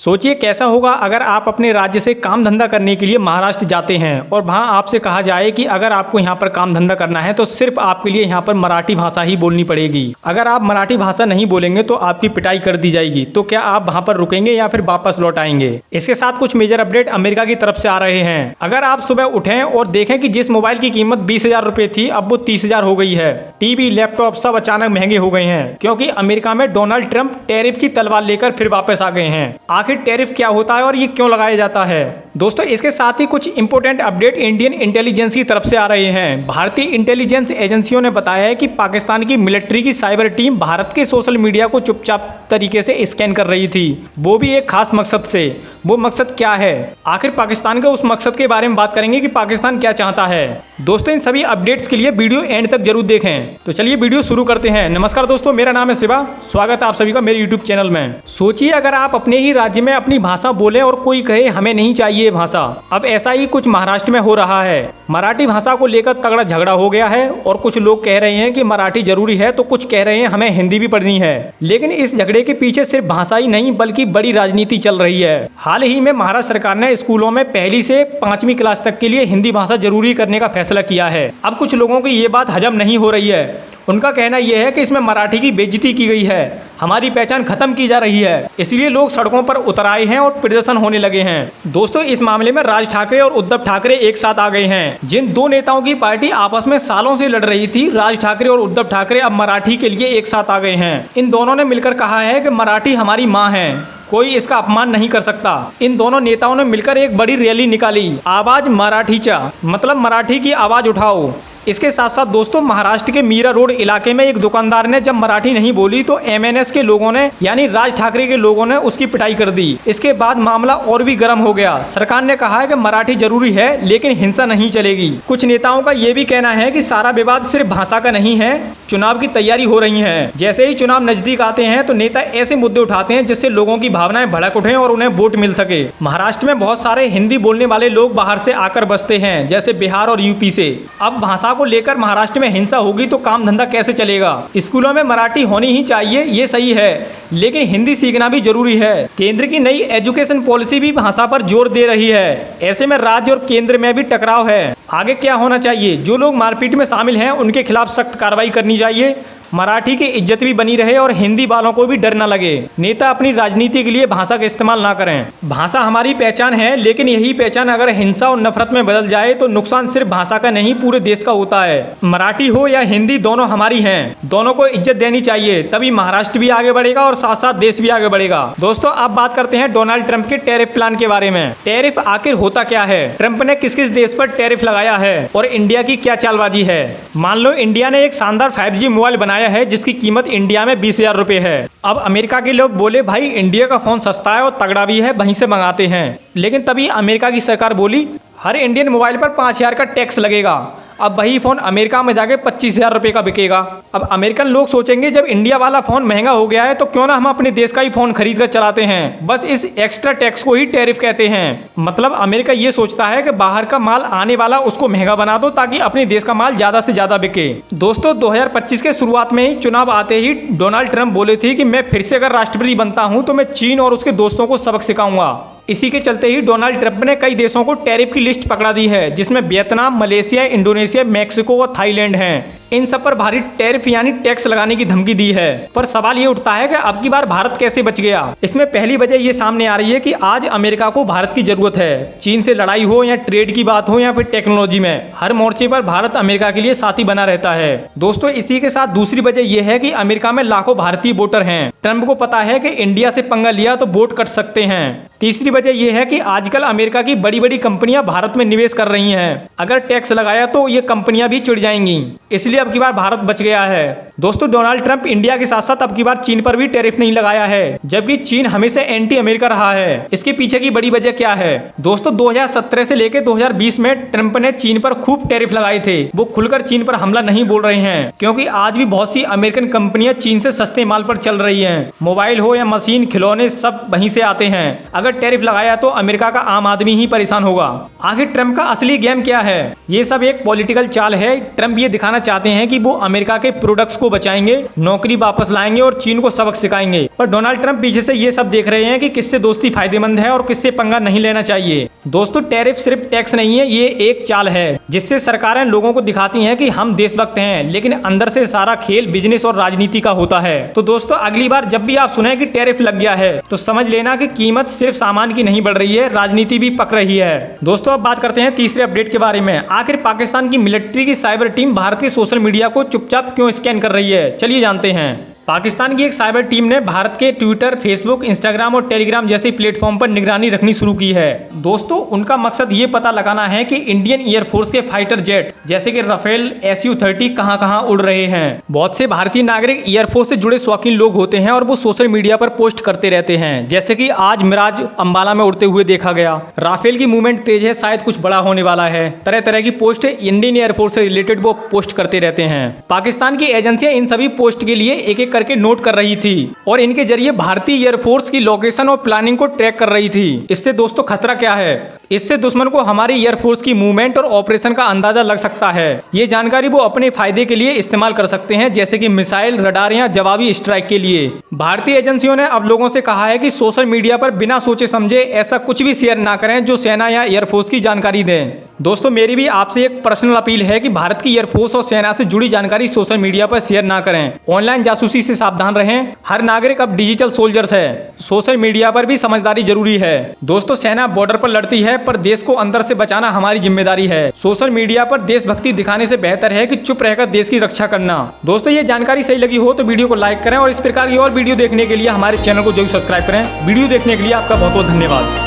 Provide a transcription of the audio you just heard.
सोचिए कैसा होगा अगर आप अपने राज्य से काम धंधा करने के लिए महाराष्ट्र जाते हैं और वहाँ आपसे कहा जाए कि अगर आपको यहाँ पर काम धंधा करना है तो सिर्फ आपके लिए यहाँ पर मराठी भाषा ही बोलनी पड़ेगी। अगर आप मराठी भाषा नहीं बोलेंगे तो आपकी पिटाई कर दी जाएगी। तो क्या आप वहाँ पर रुकेंगे या फिर वापस लौट आएंगे? इसके साथ कुछ मेजर अपडेट अमेरिका की तरफ से आ रहे हैं। अगर आप सुबह उठें और देखें कि जिस मोबाइल की कीमत 20,000 रुपए थी अब वो 30,000 हो गई है। टीवी, लैपटॉप सब अचानक महंगे हो गए हैं क्योंकि अमेरिका में डोनाल्ड ट्रंप टैरिफ की तलवार लेकर फिर वापस आ गए हैं। आखिर टैरिफ क्या होता है और ये क्यों लगाया जाता है? दोस्तों, इसके साथ ही कुछ इंपोर्टेंट अपडेट इंडियन इंटेलिजेंस की तरफ से आ रहे हैं। भारतीय इंटेलिजेंस एजेंसियों ने बताया है कि पाकिस्तान की मिलिट्री की साइबर टीम भारत के सोशल मीडिया को चुपचाप तरीके से स्कैन कर रही थी, वो भी एक खास मकसद से। वो मकसद क्या है? आखिर पाकिस्तान के उस मकसद के बारे में बात करेंगे कि पाकिस्तान क्या चाहता है। दोस्तों, इन सभी अपडेट्स के लिए वीडियो एंड तक जरूर देखें। तो चलिए वीडियो शुरू करते हैं। नमस्कार दोस्तों, मेरा नाम है शिवा। स्वागत है आप सभी का मेरे यूट्यूब चैनल में। सोचिए अगर आप अपने ही राज्य में अपनी भाषा बोले और कोई कहे हमें नहीं चाहिए भाषा। अब ऐसा ही कुछ महाराष्ट्र में हो रहा है। मराठी भाषा को लेकर तगड़ा झगड़ा हो गया है और कुछ लोग कह रहे हैं कि मराठी जरूरी है तो कुछ कह रहे हैं हमें हिंदी भी पढ़नी है। लेकिन इस झगड़े के पीछे सिर्फ भाषा ही नहीं बल्कि बड़ी राजनीति चल रही है। हाल ही में महाराष्ट्र सरकार ने स्कूलों में पहली से 5वीं क्लास तक के लिए हिंदी भाषा जरूरी करने का फैसला किया है। अब कुछ लोगों की ये बात हजम नहीं हो रही है। उनका कहना यह है कि इसमें मराठी की बेइज्जती की गई है, हमारी पहचान खत्म की जा रही है। इसलिए लोग सड़कों पर उतर आए हैं और प्रदर्शन होने लगे हैं। दोस्तों, इस मामले में राज ठाकरे और उद्धव ठाकरे एक साथ आ गए हैं। जिन दो नेताओं की पार्टी आपस में सालों से लड़ रही थी, राज ठाकरे और उद्धव ठाकरे अब मराठी के लिए एक साथ आ गए हैं। इन दोनों ने मिलकर कहा है कि मराठी हमारी माँ है, कोई इसका अपमान नहीं कर सकता। इन दोनों नेताओं ने मिलकर एक बड़ी रैली निकाली, आवाज मराठीचा, मतलब मराठी की आवाज उठाओ। इसके साथ साथ दोस्तों, महाराष्ट्र के मीरा रोड इलाके में एक दुकानदार ने जब मराठी नहीं बोली तो एमएनएस के लोगों ने यानी राज ठाकरे के लोगों ने उसकी पिटाई कर दी। इसके बाद मामला और भी गर्म हो गया। सरकार ने कहा है कि मराठी जरूरी है लेकिन हिंसा नहीं चलेगी। कुछ नेताओं का यह भी कहना है कि सारा विवाद सिर्फ भाषा का नहीं है, चुनाव की तैयारी हो रही है। जैसे ही चुनाव नजदीक आते हैं तो नेता ऐसे मुद्दे उठाते हैं जिससे लोगों की भावनाएं भड़क उठे और उन्हें वोट मिल सके। महाराष्ट्र में बहुत सारे हिंदी बोलने वाले लोग बाहर से आकर बसते हैं, जैसे बिहार और यूपी से। अब भाषा को लेकर महाराष्ट्र में हिंसा होगी तो काम धंधा कैसे चलेगा? स्कूलों में मराठी होनी ही चाहिए, ये सही है, लेकिन हिंदी सीखना भी जरूरी है। केंद्र की नई एजुकेशन पॉलिसी भी भाषा पर जोर दे रही है। ऐसे में राज्य और केंद्र में भी टकराव है। आगे क्या होना चाहिए? जो लोग मारपीट में शामिल हैं उनके खिलाफ सख्त कार्रवाई करनी चाहिए। मराठी की इज्जत भी बनी रहे और हिंदी वालों को भी डर न लगे। नेता अपनी राजनीति के लिए भाषा का इस्तेमाल ना करें। भाषा हमारी पहचान है, लेकिन यही पहचान अगर हिंसा और नफरत में बदल जाए तो नुकसान सिर्फ भाषा का नहीं पूरे देश का होता है। मराठी हो या हिंदी, दोनों हमारी हैं। दोनों को इज्जत देनी चाहिए, तभी महाराष्ट्र भी आगे बढ़ेगा और साथ साथ देश भी आगे बढ़ेगा। दोस्तों, अब बात करते हैं डोनाल्ड ट्रंप के टैरिफ प्लान के बारे में। टैरिफ आखिर होता क्या है? ट्रंप ने किस किस देश पर टैरिफ लगाया है और इंडिया की क्या चालबाजी है? मान लो इंडिया ने एक शानदार 5G मोबाइल बनाया है जिसकी कीमत इंडिया में 20,000 रुपए है। अब अमेरिका के लोग बोले भाई इंडिया का फोन सस्ता है और तगड़ा भी है, वहीं से मंगाते हैं। लेकिन तभी अमेरिका की सरकार बोली हर इंडियन मोबाइल पर 5,000 का टैक्स लगेगा। अब वही फोन अमेरिका में जाके 25,000 रुपए का बिकेगा। अब अमेरिकन लोग सोचेंगे जब इंडिया वाला फोन महंगा हो गया है तो क्यों ना हम अपने देश का ही फोन खरीद कर चलाते हैं। बस इस एक्स्ट्रा टैक्स को ही टैरिफ कहते हैं। मतलब अमेरिका ये सोचता है कि बाहर का माल आने वाला उसको महंगा बना दो ताकि अपने देश का माल ज्यादा से ज्यादा बिके। दोस्तों, 2025 के शुरुआत में ही चुनाव आते ही डोनाल्ड ट्रंप बोले थे कि मैं फिर से अगर राष्ट्रपति बनता हूं तो मैं चीन और उसके दोस्तों को सबक सिखाऊंगा। इसी के चलते ही डोनाल्ड ट्रंप ने कई देशों को टैरिफ की लिस्ट पकड़ा दी है, जिसमें वियतनाम, मलेशिया, इंडोनेशिया, मैक्सिको और थाईलैंड हैं। इन सब पर भारी टैरिफ यानी टैक्स लगाने की धमकी दी है। पर सवाल ये उठता है कि अब की बार भारत कैसे बच गया? इसमें पहली वजह ये सामने आ रही है कि आज अमेरिका को भारत की जरूरत है। चीन से लड़ाई हो या ट्रेड की बात हो या फिर टेक्नोलॉजी में, हर मोर्चे पर भारत अमेरिका के लिए साथी बना रहता है। दोस्तों, इसी के साथ दूसरी वजह यह है कि अमेरिका में लाखों भारतीय वोटर हैं। ट्रंप को पता है कि इंडिया से पंगा लिया तो वोट कट सकते हैं। तीसरी वजह यह है कि आजकल अमेरिका की बड़ी बड़ी कंपनियां भारत में निवेश कर रही हैं। अगर टैक्स लगाया तो ये कंपनियां भी चिढ़ जाएंगी, इसलिए अब की बार भारत बच गया है। दोस्तों, डोनाल्ड ट्रंप इंडिया के साथ साथ अब की बार चीन पर भी टैरिफ नहीं लगाया है, जबकि चीन हमेशा एंटी अमेरिका रहा है। इसके पीछे की बड़ी वजह क्या है? दोस्तों, 2017 से लेकर 2020 में ट्रंप ने चीन पर खूब टैरिफ लगाए थे। वो खुलकर चीन पर हमला नहीं बोल रहे हैं, क्योंकि आज भी बहुत सी अमेरिकन कंपनियां चीन से सस्ते माल पर चल रही हैं। मोबाइल हो या मशीन, खिलौने सब वहीं से आते हैं। अगर टैरिफ लगाया तो अमेरिका का आम आदमी ही परेशान होगा। आखिर ट्रंप का असली गेम क्या है? ये सब एक पॉलिटिकल चाल है। ट्रंप ये दिखाना चाहते हैं कि वो अमेरिका के प्रोडक्ट्स को को बचाएंगे, नौकरी वापस लाएंगे और चीन को सबक सिखाएंगे। पर डोनाल्ड ट्रंप पीछे से ये सब देख रहे हैं कि किससे दोस्ती फायदेमंद है और किससे पंगा नहीं लेना चाहिए। दोस्तों, टैरिफ सिर्फ टैक्स नहीं है, ये एक चाल है जिससे सरकारें लोगों को दिखाती हैं कि हम देशभक्त हैं, लेकिन अंदर से सारा खेल बिजनेस और राजनीति का होता है। तो दोस्तों, अगली बार जब भी आप सुने कि टैरिफ लग गया है तो समझ लेना कि कीमत सिर्फ सामान की नहीं बढ़ रही है, राजनीति भी पक रही है। दोस्तों, अब बात करते हैं तीसरे अपडेट के बारे में। आखिर पाकिस्तान की मिलिट्री की साइबर टीम भारत के सोशल मीडिया को चुपचाप क्यों स्कैन कर रही है, चलिए जानते हैं। पाकिस्तान की एक साइबर टीम ने भारत के ट्विटर, फेसबुक, इंस्टाग्राम और टेलीग्राम जैसे प्लेटफॉर्म पर निगरानी रखनी शुरू की है। दोस्तों, उनका मकसद ये पता लगाना है कि इंडियन एयरफोर्स के फाइटर जेट जैसे कि राफेल, SU-30 कहां उड़ रहे हैं। बहुत से भारतीय नागरिक एयरफोर्स से जुड़े शौकीन लोग होते हैं और वो सोशल मीडिया पर पोस्ट करते रहते हैं, जैसे कि आज मिराज अंबाला में उड़ते हुए देखा गया। राफेल की मूवमेंट तेज है, शायद कुछ बड़ा होने वाला है। तरह तरह की पोस्ट इंडियन एयरफोर्स से रिलेटेड वो पोस्ट करते रहते हैं। पाकिस्तान की एजेंसियां इन सभी पोस्ट के लिए एक करके नोट कर रही थी और इनके जरिए भारतीय एयरफोर्स की लोकेशन और प्लानिंग को ट्रैक कर रही थी। इससे दोस्तों खतरा क्या है? इससे दुश्मन को हमारी एयरफोर्स की मूवमेंट और ऑपरेशन का अंदाजा लग सकता है। ये जानकारी वो अपने फायदे के लिए इस्तेमाल कर सकते हैं, जैसे कि मिसाइल, रडार या जवाबी स्ट्राइक के लिए। भारतीय एजेंसियों ने अब लोगों से कहा है कि सोशल मीडिया पर बिना सोचे समझे ऐसा कुछ भी शेयर ना करें जो सेना या एयरफोर्स की जानकारी दें। दोस्तों, मेरी भी आपसे एक पर्सनल अपील है कि भारत की एयरफोर्स और सेना से जुड़ी जानकारी सोशल मीडिया पर शेयर ना करें। ऑनलाइन जासूसी से सावधान रहें। हर नागरिक अब डिजिटल सोल्जर्स है। सोशल मीडिया पर भी समझदारी जरूरी है। दोस्तों, सेना बॉर्डर पर लड़ती है, पर देश को अंदर से बचाना हमारी जिम्मेदारी है। सोशल मीडिया पर देशभक्ति दिखाने से बेहतर है कि चुप रहकर देश की रक्षा करना। दोस्तों, ये जानकारी सही लगी हो तो वीडियो को लाइक करें और इस प्रकार की और वीडियो देखने के लिए हमारे चैनल को जरूर सब्सक्राइब करें। वीडियो देखने के लिए आपका बहुत बहुत धन्यवाद।